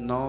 9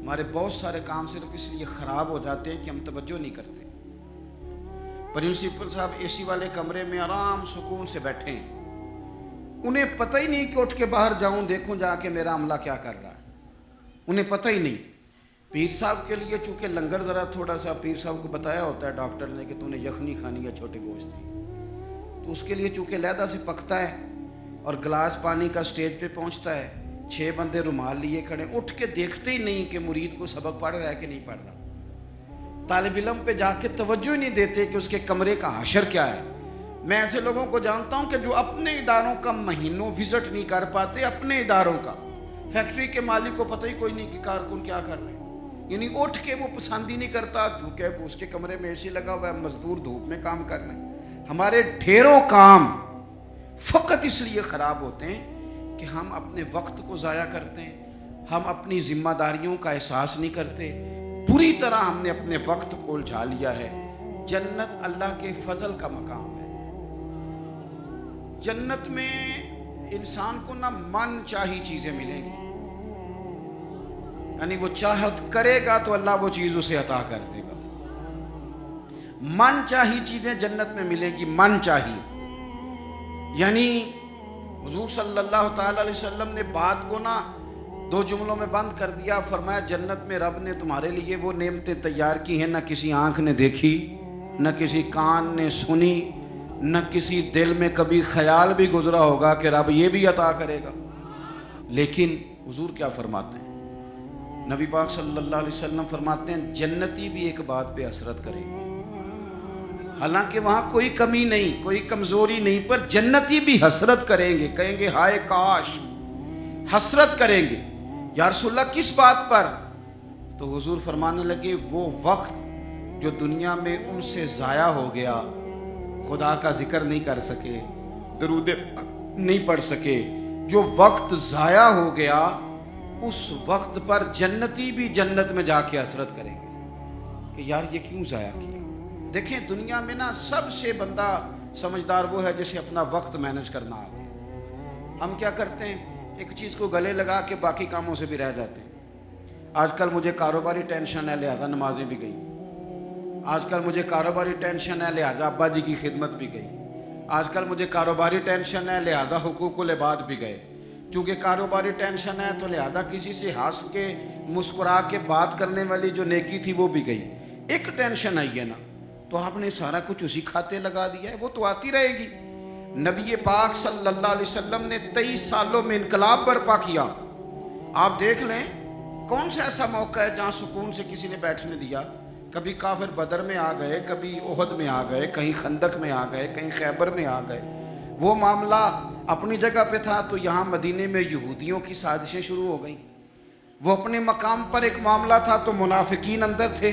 ہمارے بہت سارے کام صرف اس لیے خراب ہو جاتے ہیں کہ ہم توجہ نہیں کرتے. پرنسپل صاحب اے سی والے کمرے میں آرام سکون سے بیٹھے ہیں, انہیں پتہ ہی نہیں کہ اٹھ کے باہر جاؤں دیکھوں جا کے میرا عملہ کیا کر رہا ہے, انہیں پتہ ہی نہیں. پیر صاحب کے لیے چونکہ لنگر ذرا تھوڑا سا پیر صاحب کو بتایا ہوتا ہے ڈاکٹر نے کہ تو نے یخنی کھانی ہے چھوٹے گوشت کی, تو اس کے لیے چونکہ علیحدہ سے پکتا ہے اور گلاس پانی کا سٹیج پہ پہنچتا ہے, 6 بندے رومال لیے کھڑے, اٹھ کے دیکھتے ہی نہیں کہ مرید کو سبق پڑھ رہا ہے کہ نہیں پڑھ رہا. طالب علم پہ جا کے توجہ ہی نہیں دیتے کہ اس کے کمرے کا حشر کیا ہے. میں ایسے لوگوں کو جانتا ہوں کہ جو اپنے اداروں کا مہینوں وزٹ نہیں کر پاتے, اپنے اداروں کا. فیکٹری کے مالک کو پتہ ہی کوئی نہیں کہ کارکن کیا کر رہے ہیں, یعنی اٹھ کے وہ پسند ہی نہیں کرتا کیونکہ اس کے کمرے میں اے سی لگا ہوا ہے, مزدور دھوپ میں کام کر رہے ہیں. ہمارے ڈھیروں کام فقط اس لیے خراب ہوتے ہیں کہ ہم اپنے وقت کو ضائع کرتے ہیں, ہم اپنی ذمہ داریوں کا احساس نہیں کرتے, پوری طرح ہم نے اپنے وقت کو الجھا لیا ہے. جنت اللہ کے فضل کا مقام ہے. جنت میں انسان کو نہ من چاہی چیزیں ملیں گی, یعنی وہ چاہت کرے گا تو اللہ وہ چیز اسے عطا کر دے گا. من چاہی چیزیں جنت میں ملیں گی, من چاہی, یعنی حضور صلی اللہ تعالی علیہ وسلم نے بات کو نا 2 جملوں میں بند کر دیا. فرمایا جنت میں رب نے تمہارے لیے وہ نعمتیں تیار کی ہیں نہ کسی آنکھ نے دیکھی, نہ کسی کان نے سنی, نہ کسی دل میں کبھی خیال بھی گزرا ہوگا کہ رب یہ بھی عطا کرے گا. لیکن حضور کیا فرماتے ہیں, نبی پاک صلی اللہ علیہ وسلم فرماتے ہیں جنتی بھی ایک بات پہ حسرت کرے گی, حالانکہ وہاں کوئی کمی نہیں, کوئی کمزوری نہیں, پر جنتی بھی حسرت کریں گے, کہیں گے ہائے کاش, حسرت کریں گے. یا رسول اللہ کس بات پر؟ تو حضور فرمانے لگے وہ وقت جو دنیا میں ان سے ضائع ہو گیا, خدا کا ذکر نہیں کر سکے, درود نہیں پڑھ سکے, جو وقت ضائع ہو گیا اس وقت پر جنتی بھی جنت میں جا کے حسرت کریں گے کہ یار یہ کیوں ضائع کیا. دیکھیں دنیا میں نا سب سے بندہ سمجھدار وہ ہے جسے اپنا وقت مینج کرنا آ گیا. ہم کیا کرتے ہیں, ایک چیز کو گلے لگا کے باقی کاموں سے بھی رہ جاتے ہیں. آج کل مجھے کاروباری ٹینشن ہے لہذا نمازیں بھی گئی, آج کل مجھے کاروباری ٹینشن ہے لہذا ابا جی کی خدمت بھی گئی, آج کل مجھے کاروباری ٹینشن ہے لہذا حقوق العباد بھی گئے. چونکہ کاروباری ٹینشن ہے تو لہذا کسی سے ہنس کے مسکرا کے بات کرنے والی جو نیکی تھی وہ بھی گئی. ایک ٹینشن آئی ہے نا تو آپ نے سارا کچھ اسی کھاتے لگا دیا ہے, وہ تو آتی رہے گی. نبی پاک صلی اللہ علیہ وسلم نے 23 سالوں میں انقلاب برپا کیا. آپ دیکھ لیں کون سا ایسا موقع ہے جہاں سکون سے کسی نے بیٹھنے دیا. کبھی کافر بدر میں آ گئے, کبھی احد میں آ گئے, کہیں خندق میں آ گئے, کہیں خیبر میں آ گئے. وہ معاملہ اپنی جگہ پہ تھا تو یہاں مدینے میں یہودیوں کی سازشیں شروع ہو گئیں. وہ اپنے مقام پر ایک معاملہ تھا تو منافقین اندر تھے.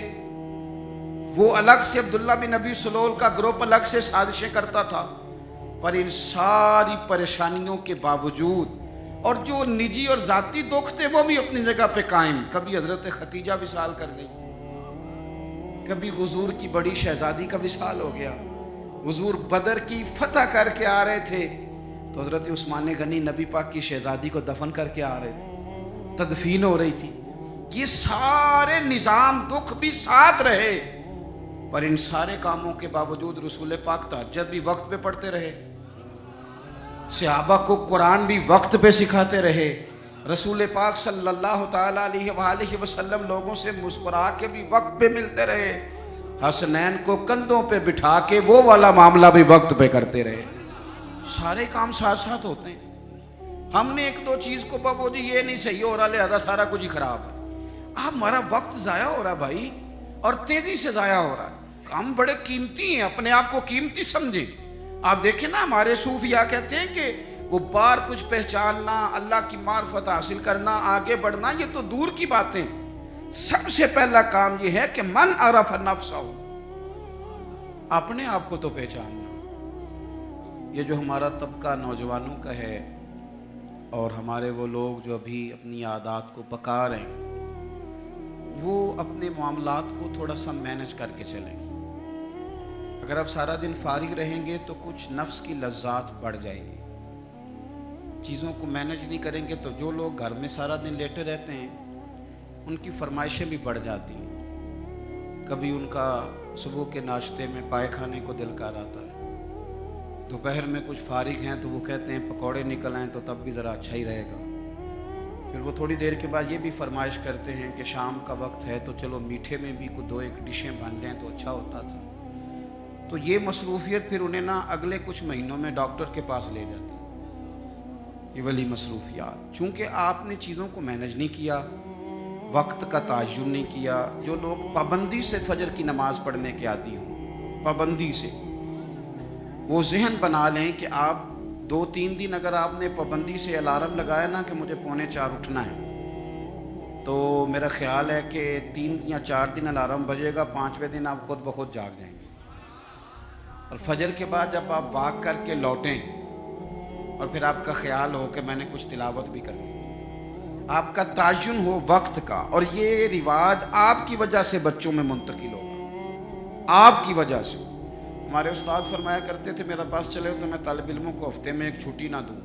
وہ الگ سے عبداللہ بن ابی سلول کا گروپ الگ سے سازشیں کرتا تھا. پر ان ساری پریشانیوں کے باوجود اور جو نجی اور ذاتی دکھ تھے وہ بھی اپنی جگہ پہ قائم. کبھی حضرت خدیجہ وصال کر گئی, کبھی حضور کی بڑی شہزادی کا وصال ہو گیا. حضور بدر کی فتح کر کے آ رہے تھے تو حضرت عثمان غنی نبی پاک کی شہزادی کو دفن کر کے آ رہے تھے, تدفین ہو رہی تھی. یہ سارے نظام دکھ بھی ساتھ رہے, پر ان سارے کاموں کے باوجود رسول پاک تہجد بھی وقت پہ پڑھتے رہے, صحابہ کو قرآن بھی وقت پہ سکھاتے رہے. رسول پاک صلی اللہ تعالی علیہ وآلہ وسلم لوگوں سے مسکرا کے بھی وقت پہ ملتے رہے. حسنین کو کندھوں پہ بٹھا کے وہ والا معاملہ بھی وقت پہ کرتے رہے. سارے کام ساتھ ساتھ ہوتے ہیں. ہم نے 1-2 چیز کو بابو جی یہ نہیں صحیح ہو رہا لہذا سارا کچھ ہی خراب ہے. ہمارا وقت ضائع ہو رہا بھائی, اور تیزی سے ضائع ہو رہا ہے. ہم بڑے قیمتی ہیں, اپنے آپ کو قیمتی سمجھیں. آپ دیکھیں نا ہمارے صوفیاء کہتے ہیں کہ وہ بار کچھ پہچاننا, اللہ کی معرفت حاصل کرنا, آگے بڑھنا یہ تو دور کی باتیں. سب سے پہلا کام یہ ہے کہ من عرف نفسہ, اپنے آپ کو تو پہچاننا. یہ جو ہمارا طبقہ نوجوانوں کا ہے اور ہمارے وہ لوگ جو ابھی اپنی عادات کو پکا رہے ہیں, وہ اپنے معاملات کو تھوڑا سا مینج کر کے چلیں. اگر آپ سارا دن فارغ رہیں گے تو کچھ نفس کی لذات بڑھ جائے گی. چیزوں کو مینج نہیں کریں گے تو جو لوگ گھر میں سارا دن لیٹے رہتے ہیں ان کی فرمائشیں بھی بڑھ جاتی ہیں. کبھی ان کا صبح کے ناشتے میں پائے کھانے کو دل کر آتا ہے, دوپہر میں کچھ فارغ ہیں تو وہ کہتے ہیں پکوڑے نکل آئیں تو تب بھی ذرا اچھا ہی رہے گا. پھر وہ تھوڑی دیر کے بعد یہ بھی فرمائش کرتے ہیں کہ شام کا وقت ہے تو چلو میٹھے میں بھی کوئی 2-1 ڈشیں بن جائیں تو اچھا ہوتا تھا. تو یہ مصروفیت پھر انہیں نا اگلے کچھ مہینوں میں ڈاکٹر کے پاس لے جاتی ہے, یہ والی مصروفیات. چونکہ آپ نے چیزوں کو مینج نہیں کیا, وقت کا تعین نہیں کیا. جو لوگ پابندی سے فجر کی نماز پڑھنے کے عادی ہوں, پابندی سے, وہ ذہن بنا لیں کہ آپ 2-3 دن اگر آپ نے پابندی سے الارم لگایا نا کہ مجھے 3:45 اٹھنا ہے, تو میرا خیال ہے کہ 3 یا 4 دن الارم بجے گا, 5ویں دن آپ خود بخود جاگ جائیں گے. اور فجر کے بعد جب آپ واک کر کے لوٹیں اور پھر آپ کا خیال ہو کہ میں نے کچھ تلاوت بھی کرنی, آپ کا تعین ہو وقت کا. اور یہ رواج آپ کی وجہ سے بچوں میں منتقل ہوگا, آپ کی وجہ سے. ہمارے استاد فرمایا کرتے تھے میرا بس چلے تو میں طالب علموں کو ہفتے میں 1 چھٹی نہ دوں.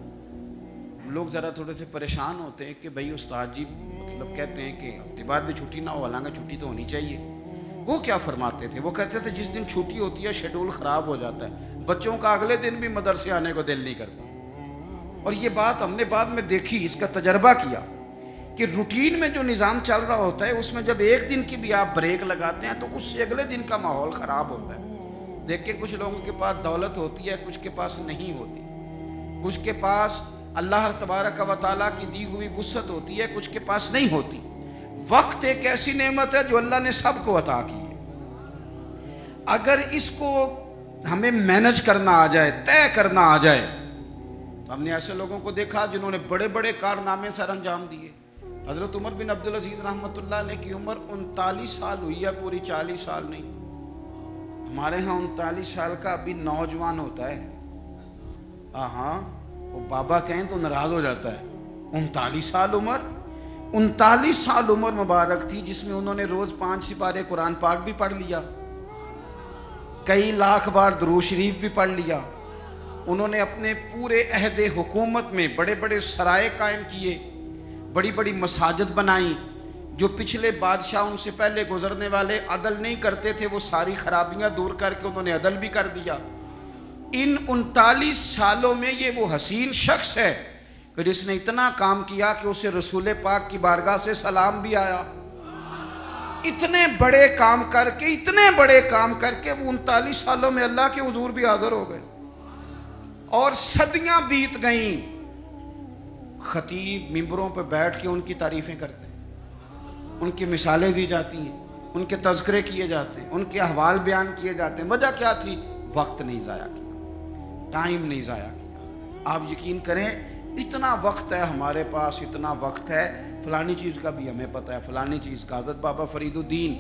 ہم لوگ ذرا تھوڑے سے پریشان ہوتے ہیں کہ بھئی استاد جی مطلب کہتے ہیں کہ ہفتے بعد بھی چھٹی نہ ہو, حالانکہ چھٹی تو ہونی چاہیے. وہ کیا فرماتے تھے, وہ کہتے تھے جس دن چھٹی ہوتی ہے شیڈول خراب ہو جاتا ہے, بچوں کا اگلے دن بھی مدرسے آنے کو دل نہیں کرتا. اور یہ بات ہم نے بعد میں دیکھی, اس کا تجربہ کیا کہ روٹین میں جو نظام چل رہا ہوتا ہے اس میں جب 1 دن کی بھی آپ بریک لگاتے ہیں تو اس سے اگلے دن کا ماحول خراب ہوتا ہے. دیکھیں کچھ لوگوں کے پاس دولت ہوتی ہے, کچھ کے پاس نہیں ہوتی. کچھ کے پاس اللہ تبارک و تعالیٰ کی دی ہوئی وسعت ہوتی ہے, کچھ کے پاس نہیں ہوتی. وقت ایک ایسی نعمت ہے جو اللہ نے سب کو عطا کی ہے. اگر اس کو ہمیں مینج کرنا آ جائے, طے کرنا آ جائے, تو ہم نے ایسے لوگوں کو دیکھا جنہوں نے بڑے بڑے کارنامے سر انجام دیے. حضرت عمر بن عبدالعزیز رحمۃ اللہ علیہ کی عمر 39 سال ہوئی ہے, پوری 40 سال نہیں. ہمارے ہاں 39 سال کا ابھی نوجوان ہوتا ہے. ہاں وہ بابا کہیں تو ناراض ہو جاتا ہے. 39 سال عمر, 39 سال عمر مبارک تھی جس میں انہوں نے روز 5 سپارے قرآن پاک بھی پڑھ لیا, کئی لاکھ بار درود شریف بھی پڑھ لیا. انہوں نے اپنے پورے عہد حکومت میں بڑے بڑے سرائے قائم کیے, بڑی بڑی مساجد بنائیں. جو پچھلے بادشاہ ان سے پہلے گزرنے والے عدل نہیں کرتے تھے, وہ ساری خرابیاں دور کر کے انہوں نے عدل بھی کر دیا. ان 39 سالوں میں یہ وہ حسین شخص ہے کہ جس نے اتنا کام کیا کہ اسے رسول پاک کی بارگاہ سے سلام بھی آیا. اتنے بڑے کام کر کے, اتنے بڑے کام کر کے وہ 39 سالوں میں اللہ کے حضور بھی حاضر ہو گئے. اور صدیاں بیت گئیں, خطیب ممبروں پہ بیٹھ کے ان کی تعریفیں کرتے ہیں, ان کی مثالیں دی جاتی ہیں, ان کے تذکرے کیے جاتے ہیں, ان کے احوال بیان کیے جاتے ہیں. وجہ کیا تھی؟ وقت نہیں ضائع کیا, ٹائم نہیں ضائع کیا. آپ یقین کریں اتنا وقت ہے ہمارے پاس, اتنا وقت ہے, فلانی چیز کا بھی ہمیں پتہ ہے, فلانی چیز کا. حضرت بابا فرید الدین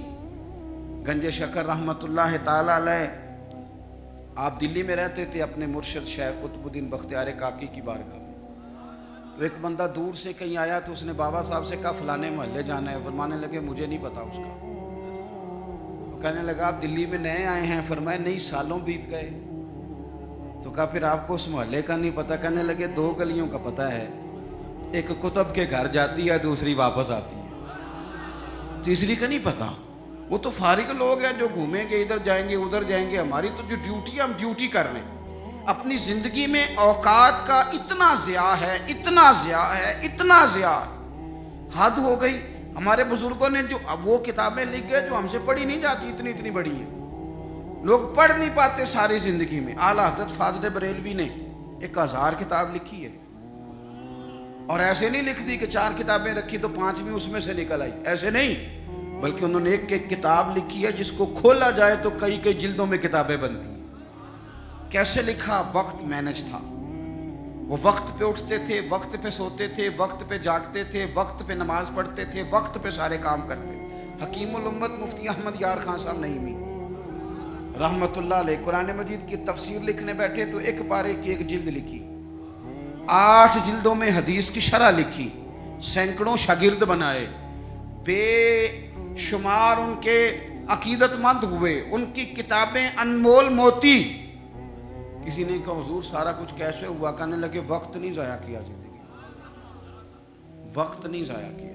گنج شکر رحمۃ اللہ تعالی علیہ, آپ دلی میں رہتے تھے اپنے مرشد شیخ قطب الدین بختیار کاکی کی بارگاہ میں. تو ایک بندہ دور سے کہیں آیا تو اس نے بابا صاحب سے کہا فلانے محلے جانا ہے. فرمانے لگے مجھے نہیں پتا اس کا. وہ کہنے لگا آپ دلی میں نئے آئے ہیں؟ فرمایا نہیں, سالوں بیت گئے. تو کہا پھر آپ کو اس محلے کا نہیں پتا؟ کہنے لگے 2 گلیوں کا پتہ ہے, ایک قطب کے گھر جاتی ہے, دوسری واپس آتی ہے, تیسری کا نہیں پتا. وہ تو فارغ لوگ ہیں جو گھومیں گے, ادھر جائیں گے ادھر جائیں گے. ہماری تو جو ڈیوٹی ہے ہم ڈیوٹی کر رہے ہیں. اپنی زندگی میں اوقات کا اتنا ضیاع ہے, اتنا ضیاع ہے, اتنا ضیاع, حد ہو گئی. ہمارے بزرگوں نے جو وہ کتابیں لکھ گئے جو ہم سے پڑھی نہیں جاتی, اتنی اتنی بڑی ہیں, لوگ پڑھ نہیں پاتے ساری زندگی میں. اعلیٰ حضرت فاضل بریلوی نے 1000 کتاب لکھی ہے, اور ایسے نہیں لکھ دی کہ 4 کتابیں رکھی تو 5ویں اس میں سے نکل آئی, ایسے نہیں, بلکہ انہوں نے ایک کتاب لکھی ہے جس کو کھولا جائے تو کئی جلدوں میں کتابیں بنتی ہیں. کیسے لکھا؟ وقت مینج تھا. وہ وقت پہ اٹھتے تھے, وقت پہ سوتے تھے, وقت پہ جاگتے تھے, وقت پہ نماز پڑھتے تھے, وقت پہ سارے کام کرتے. حکیم الامت مفتی احمد یار خان صاحب نعیمی رحمت اللہ علیہ قرآن مجید کی تفسیر لکھنے بیٹھے تو 1 پارے کی 1 جلد لکھی, 8 جلدوں میں حدیث کی شرح لکھی, سینکڑوں شاگرد بنائے, بے شمار ان کے عقیدت مند ہوئے, ان کی کتابیں انمول موتی. کسی نے کہا حضور سارا کچھ کیسے ہوا؟ کہنے لگے وقت نہیں ضائع کیا زندگی, وقت نہیں ضائع کیا.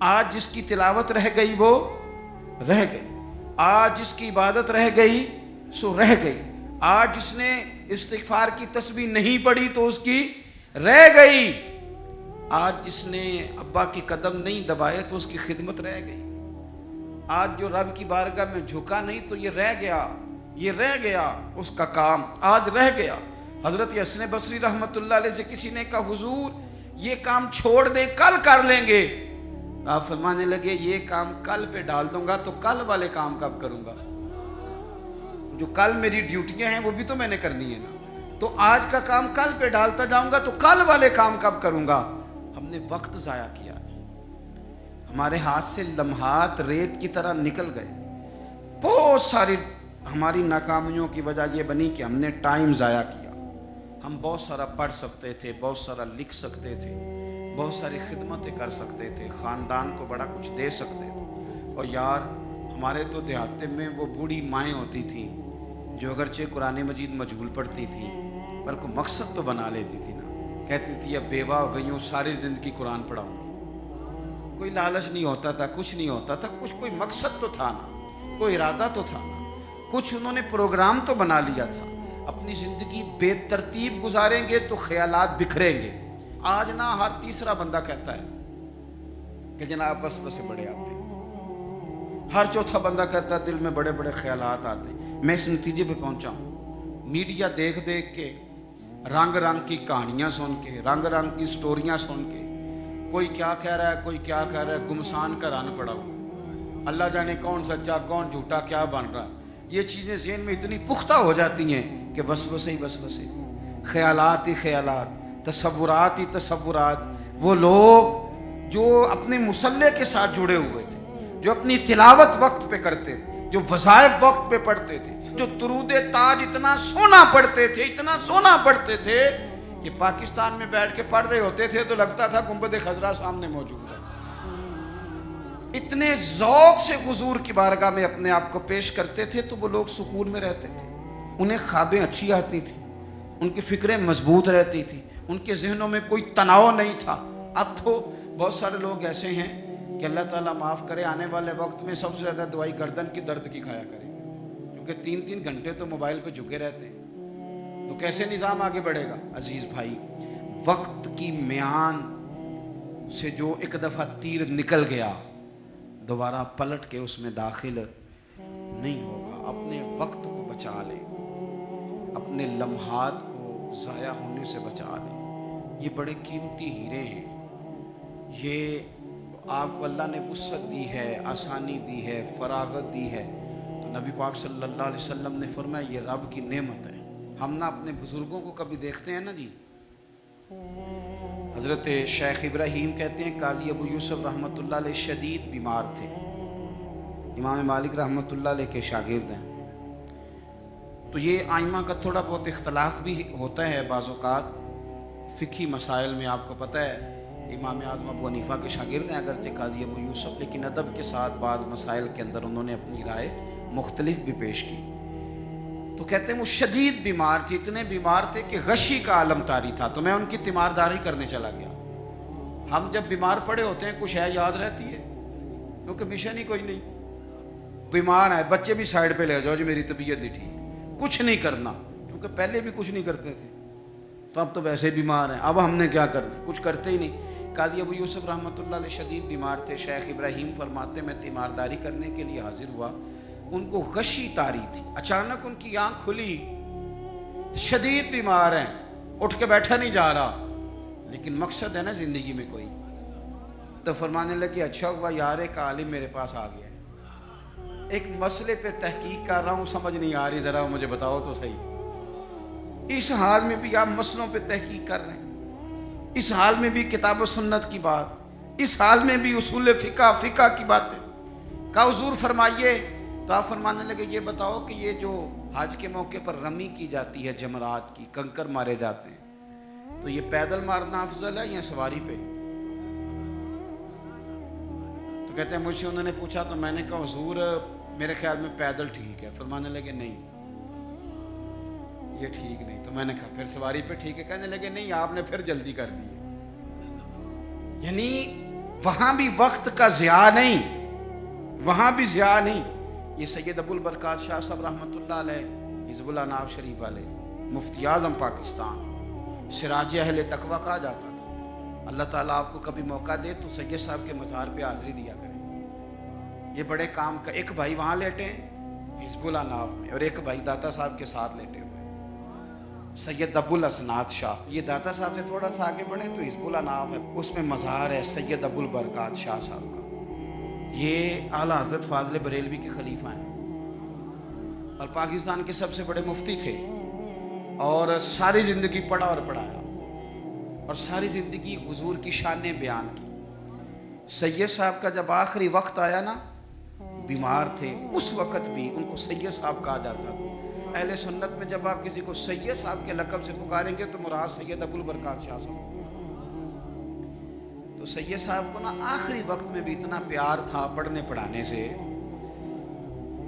آج جس کی تلاوت رہ گئی وہ رہ گئی، آج جس کی عبادت رہ گئی سو رہ گئی، آج جس نے استغفار کی تسبیح نہیں پڑھی تو اس کی رہ گئی، آج جس نے ابا کی قدم نہیں دبائے تو اس کی خدمت رہ گئی، آج جو رب کی بارگاہ میں جھکا نہیں تو یہ رہ گیا، یہ رہ گیا، اس کا کام آج رہ گیا۔ حضرت حسن بصری رحمت اللہ علیہ سے کسی نے کہا حضور یہ کام چھوڑ دیں کل کر لیں گے، آپ فرمانے لگے یہ کام کل پہ ڈال دوں گا تو کل والے کام کب کروں گا؟ جو کل میری ڈیوٹیاں ہیں وہ بھی تو میں نے کرنی ہے نا، تو آج کا کام کل پہ ڈالتا جاؤں گا تو کل والے کام کب کروں گا؟ ہم نے وقت ضائع کیا، ہمارے ہاتھ سے لمحات ریت کی طرح نکل گئے، بہت ساری ہماری ناکامیوں کی وجہ یہ بنی کہ ہم نے ٹائم ضائع کیا۔ ہم بہت سارا پڑھ سکتے تھے، بہت سارا لکھ سکتے تھے، بہت ساری خدمتیں کر سکتے تھے، خاندان کو بڑا کچھ دے سکتے تھے، اور یار ہمارے تو دیہاتے میں وہ بوڑھی مائیں ہوتی تھیں جو اگرچہ قرآن مجید مجہول پڑھتی تھیں پر کوئی مقصد تو بنا لیتی تھی نا، کہتی تھی اب بیوہ ہو گئی ہوں ساری زندگی قرآن پڑھاؤں گی، کوئی لالچ نہیں ہوتا تھا، کچھ نہیں ہوتا تھا، کوئی مقصد تو تھا نا، کوئی ارادہ تو تھا نا، کچھ انہوں نے پروگرام تو بنا لیا تھا۔ اپنی زندگی بے ترتیب گزاریں گے تو خیالات بکھریں گے۔ آج نہ ہر تیسرا بندہ کہتا ہے کہ جناب وسوسے بڑے آتے ہیں، ہر چوتھا بندہ کہتا ہے دل میں بڑے بڑے خیالات آتے ہیں۔ میں اس نتیجے پہ پہنچا ہوں، میڈیا دیکھ دیکھ کے، رنگ رنگ کی کہانیاں سن کے، رنگ رنگ کی سٹوریاں سن کے، کوئی کیا کہہ رہا ہے، کوئی کیا کہہ رہا ہے، گمسان کا رن پڑا ہوا، اللہ جانے کون سچا کون جھوٹا کیا بن رہا ہے۔ یہ چیزیں ذہن میں اتنی پختہ ہو جاتی ہیں کہ وسوسے ہی وسوسے، خیالات ہی خیالات، تصورات ہی تصورات۔ وہ لوگ جو اپنے مصلح کے ساتھ جڑے ہوئے تھے، جو اپنی تلاوت وقت پہ کرتے تھے، جو وظائف وقت پہ پڑھتے تھے، جو درود تاج اتنا سونا پڑھتے تھے، اتنا سونا پڑھتے تھے کہ پاکستان میں بیٹھ کے پڑھ رہے ہوتے تھے تو لگتا تھا گنبد خضرا سامنے موجود ہے۔ اتنے ذوق سے حضور کی بارگاہ میں اپنے آپ کو پیش کرتے تھے تو وہ لوگ سکون میں رہتے تھے، انہیں خوابیں اچھی آتی تھیں، ان کی فکریں مضبوط رہتی تھی، ان کے ذہنوں میں کوئی تناؤ نہیں تھا۔ اب تو بہت سارے لوگ ایسے ہیں کہ اللہ تعالیٰ معاف کرے، آنے والے وقت میں سب سے زیادہ دوائی گردن کی درد کی کھایا کرے، کیونکہ 3 گھنٹے تو موبائل پہ جھکے رہتے ہیں، تو کیسے نظام آگے بڑھے گا؟ عزیز بھائی، وقت کی میان سے جو ایک دفعہ تیر نکل گیا دوبارہ پلٹ کے اس میں داخل نہیں ہوگا۔ اپنے وقت کو بچا لیں، اپنے لمحات کو ضائع ہونے سے بچا لیں، یہ بڑے قیمتی ہیرے ہیں، یہ آپ کو اللہ نے وسعت دی ہے، آسانی دی ہے، فراغت دی ہے، تو نبی پاک صلی اللہ علیہ وسلم نے فرمایا یہ رب کی نعمت ہے۔ ہم نہ اپنے بزرگوں کو کبھی دیکھتے ہیں نا جی، حضرت شیخ ابراہیم کہتے ہیں قاضی ابو یوسف رحمۃ اللہ علیہ شدید بیمار تھے، امام مالک رحمۃ اللہ علیہ کے شاگرد ہیں، تو یہ آئمہ کا تھوڑا بہت اختلاف بھی ہوتا ہے بعض اوقات فقہی مسائل میں۔ آپ کو پتہ ہے امام اعظم ابو حنیفہ کے شاگرد ہیں اگرچہ قاضی ابو یوسف، لیکن ادب کے ساتھ بعض مسائل کے اندر انہوں نے اپنی رائے مختلف بھی پیش کی۔ تو کہتے ہیں وہ شدید بیمار تھے، اتنے بیمار تھے کہ غشی کا عالم طاری تھا، تو میں ان کی تیمارداری کرنے چلا گیا۔ ہم جب بیمار پڑے ہوتے ہیں کچھ ہے یاد رہتی ہے، کیونکہ مشن ہی کوئی نہیں، بیمار ہے بچے بھی سائڈ پہ لے جاؤ جی میری طبیعت نہیں ٹھیک، کچھ نہیں کرنا، کیونکہ پہلے بھی کچھ نہیں کرتے تھے، تو اب تو ویسے بیمار ہیں، اب ہم نے کیا کرنا، کچھ کرتے ہی نہیں۔ قاضی ابو یوسف رحمۃ اللہ علیہ شدید بیمار تھے، شیخ ابراہیم فرماتے میں تیمارداری کرنے کے لیے حاضر ہوا، ان کو غشی طاری تھی، اچانک ان کی آنکھ کھلی، شدید بیمار ہیں، اٹھ کے بیٹھا نہیں جا رہا، لیکن مقصد ہے نا زندگی میں کوئی، تو فرمانے لگے اچھا ہوا یار ایک عالم میرے پاس آ گیا ہے، ایک مسئلے پہ تحقیق کر رہا ہوں، سمجھ نہیں آ رہی، ذرا مجھے بتاؤ تو صحیح۔ اس حال میں بھی آپ مسئلوں پہ تحقیق کر رہے ہیں، اس حال میں بھی کتاب و سنت کی بات، اس حال میں بھی اصول فقہ کی باتیں کا حضور فرمائیے، تو آپ فرمانے لگے یہ بتاؤ کہ یہ جو حج کے موقع پر رمی کی جاتی ہے جمرات کی، کنکر مارے جاتے ہیں، تو یہ پیدل مارنا افضل ہے یا سواری پہ؟ تو کہتے ہیں مجھ سے انہوں نے پوچھا تو میں نے کہا حضور میرے خیال میں پیدل ٹھیک ہے، فرمانے لگے نہیں یہ ٹھیک نہیں، تو میں نے کہا پھر سواری پہ ٹھیک ہے، کہنے لگے نہیں آپ نے پھر جلدی کر دی، یعنی وہاں بھی وقت کا ضیاع نہیں، وہاں بھی ضیاع نہیں۔ یہ سید ابو البرکات شاہ صاحب رحمۃ اللہ علیہ، حزب اللہ ناو شریف والے، مفتی اعظم پاکستان، سراج اہل تقویٰ کہا جاتا تھا۔ اللہ تعالیٰ آپ کو کبھی موقع دے تو سید صاحب کے مزار پہ حاضری دیا کریں۔ یہ بڑے کام کا، ایک بھائی وہاں لیٹے ہیں حزب اللہ ناو میں، اور ایک بھائی داتا صاحب کے ساتھ لیٹے ہوئے سید ابو الاسناد شاہ۔ یہ داتا صاحب سے تھوڑا سا آگے بڑھیں تو حزب اللہ ناو ہے، اس میں مزار ہے سید ابو البرکات شاہ صاحب کا۔ یہ اعلیٰ حضرت فاضل بریلوی کے خلیفہ ہیں اور پاکستان کے سب سے بڑے مفتی تھے، اور ساری زندگی پڑھا اور پڑھایا، اور ساری زندگی حضور کی شانیں بیان کی۔ سید صاحب کا جب آخری وقت آیا نا، بیمار تھے، اس وقت بھی ان کو سید صاحب کہا جاتا تھا۔ اہل سنت میں جب آپ کسی کو سید صاحب کے لقب سے پکاریں گے تو مراد سید ابو البرکات شاہ صاحب۔ تو سید صاحب کو نا آخری وقت میں بھی اتنا پیار تھا پڑھنے پڑھانے سے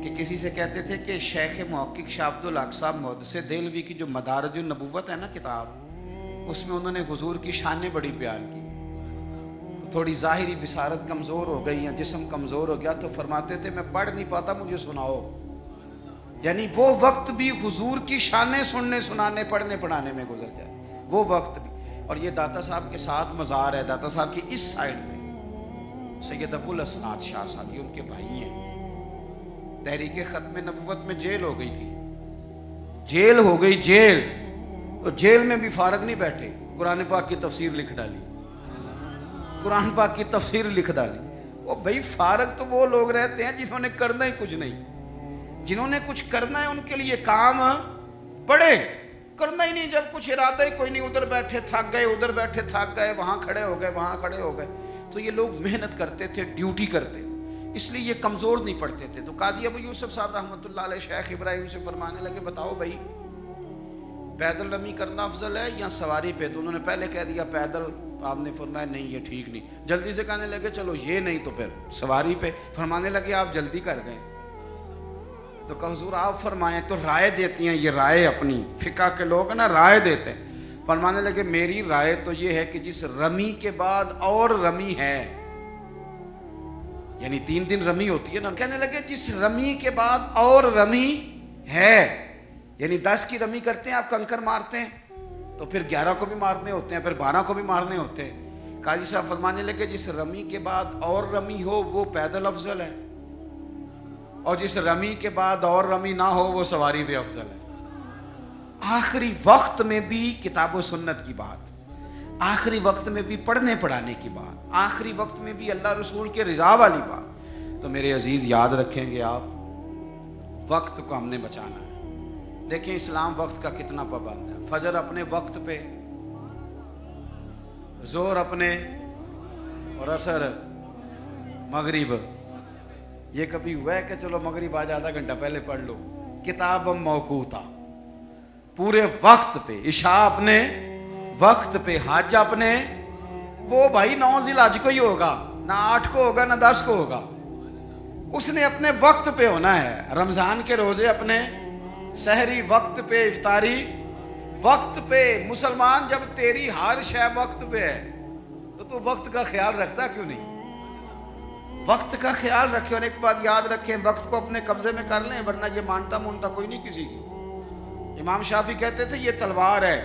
کہ کسی سے کہتے تھے کہ شیخ محقق شاہ عبد الحق صاحب محدث دہلوی کی جو مدارج النبوت ہے نا کتاب، اس میں انہوں نے حضور کی شانیں بڑی بیان کی۔ تو تھوڑی ظاہری بصارت کمزور ہو گئی یا جسم کمزور ہو گیا تو فرماتے تھے میں پڑھ نہیں پاتا، مجھے سناؤ۔ یعنی وہ وقت بھی حضور کی شانیں سننے سنانے پڑھنے پڑھانے میں گزر جائے، وہ وقت بھی۔ اور یہ داتا صاحب کے ساتھ مزار ہے، داتا صاحب کی اس سائڈ میں سید ابو الاسناد شاہ صاحب، یہ ان کے بھائی ہیں۔ تحریک ختم نبوت میں جیل ہو گئی تھی، جیل ہو گئی جیل، تو جیل میں بھی فارغ نہیں بیٹھے، قرآن پاک کی تفسیر لکھ ڈالی، قرآن پاک کی تفسیر لکھ ڈالی۔ وہ بھائی فارغ تو وہ لوگ رہتے ہیں جنہوں نے کرنا ہی کچھ نہیں، جنہوں نے کچھ کرنا ہے ان کے لیے کام پڑے، کرنا ہی نہیں، جب کچھ ارادہ ہی کوئی نہیں، ادھر بیٹھے تھک گئے، ادھر بیٹھے تھک گئے، وہاں کھڑے ہو گئے، وہاں کھڑے ہو گئے۔ تو یہ لوگ محنت کرتے تھے، ڈیوٹی کرتے، اس لیے یہ کمزور نہیں پڑتے تھے۔ تو قاضی ابو یوسف صاحب رحمۃ اللہ علیہ شیخ ابراہیم سے فرمانے لگے بتاؤ بھائی پیدل رمی کرنا افضل ہے یا سواری پہ؟ تو انہوں نے پہلے کہہ دیا پیدل، تو آپ نے فرمایا نہیں یہ ٹھیک نہیں۔ جلدی سے کہنے لگے چلو یہ نہیں تو پھر سواری پہ۔ فرمانے لگے آپ جلدی کر گئے، تو کہ حضور آپ فرمائیں، تو رائے دیتی ہیں یہ رائے، اپنی فقہ کے لوگ نا رائے دیتے ہیں۔ فرمانے لگے میری رائے تو یہ ہے کہ جس رمی کے بعد اور رمی ہے، یعنی 3 دن رمی ہوتی ہے نا، کہنے لگے جس رمی کے بعد اور رمی ہے، یعنی 10 کی رمی کرتے ہیں آپ کنکر مارتے ہیں تو پھر 11 کو بھی مارنے ہوتے ہیں، پھر 12 کو بھی مارنے ہوتے ہیں۔ قاضی صاحب فرمانے لگے جس رمی کے بعد اور رمی ہو وہ پیدل افضل ہے، اور جس رمی کے بعد اور رمی نہ ہو وہ سواری بھی افضل ہے۔ آخری وقت میں بھی کتاب و سنت کی بات، آخری وقت میں بھی پڑھنے پڑھانے کی بات، آخری وقت میں بھی اللہ رسول کے رضا والی بات۔ تو میرے عزیز یاد رکھیں گے آپ، وقت کو ہم نے بچانا ہے۔ دیکھیں اسلام وقت کا کتنا پابند ہے، فجر اپنے وقت پہ، ظہر اپنے، اور عصر مغرب۔ یہ کبھی ہوا ہے کہ چلو مغرب آج آدھا گھنٹہ پہلے پڑھ لو؟ کتاب موقوتا، پورے وقت پہ، عشاء اپنے وقت پہ، حج اپنے، وہ بھائی 9 ذی الحج کو ہی ہوگا، نہ 8 کو ہوگا نہ 10 کو ہوگا، اس نے اپنے وقت پہ ہونا ہے۔ رمضان کے روزے اپنے، سحری وقت پہ، افطاری وقت پہ۔ مسلمان جب تیری ہر شے وقت پہ ہے تو وقت کا خیال رکھتا کیوں نہیں؟ وقت کا خیال رکھیں، اور ایک بات یاد رکھیں، وقت کو اپنے قبضے میں کر لیں، ورنہ یہ مانتا مونتا کوئی نہیں کسی کی۔ امام شافعی کہتے تھے یہ تلوار ہے،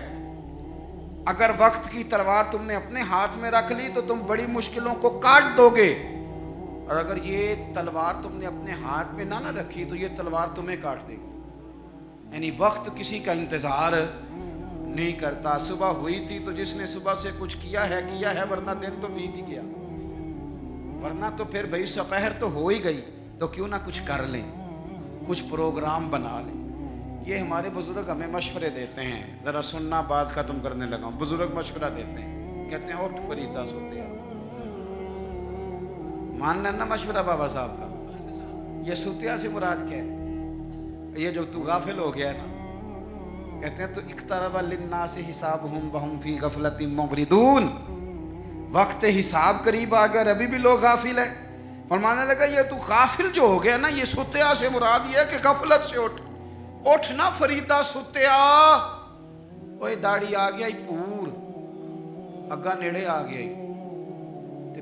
اگر وقت کی تلوار تم نے اپنے ہاتھ میں رکھ لی تو تم بڑی مشکلوں کو کاٹ دو گے، اور اگر یہ تلوار تم نے اپنے ہاتھ میں نہ رکھی تو یہ تلوار تمہیں کاٹ دے گی۔ یعنی وقت کسی کا انتظار نہیں کرتا۔ صبح ہوئی تھی تو جس نے صبح سے کچھ کیا ہے، ورنہ دن تو بیت ہی گیا، ورنہ تو پھر بھائی سپہر تو ہو ہی گئی، تو کیوں نہ کچھ کر لیں، کچھ پروگرام بنا لیں۔ یہ ہمارے بزرگ ہمیں مشورے دیتے ہیں، ذرا سننا بات ختم کرنے لگا ہوں۔ بزرگ مشورہ دیتے ہیں، کہتے ہیں اٹھ فریدہ سوتے ہیں، مان لینا مشورہ بابا صاحب کا۔ یہ سوتیا سے مراد کیا ہے؟ یہ جو تو غافل ہو گیا ہے نا، کہتے ہیں تو اقترب للناس حسابهم وهم فی غفلۃ معرضون، وقت حساب قریب آ گیا، ابھی بھی لوگ غافل ہیں۔ فرمانے لگا یہ تو غافل جو ہو گیا نا، یہ سوتیا سے مراد یہ ہے کہ غفلت سے اٹھ نا فریدہ سوتیا۔ اوے داڑھی آ گیا پور، اگا نیڑے آ گیا، تے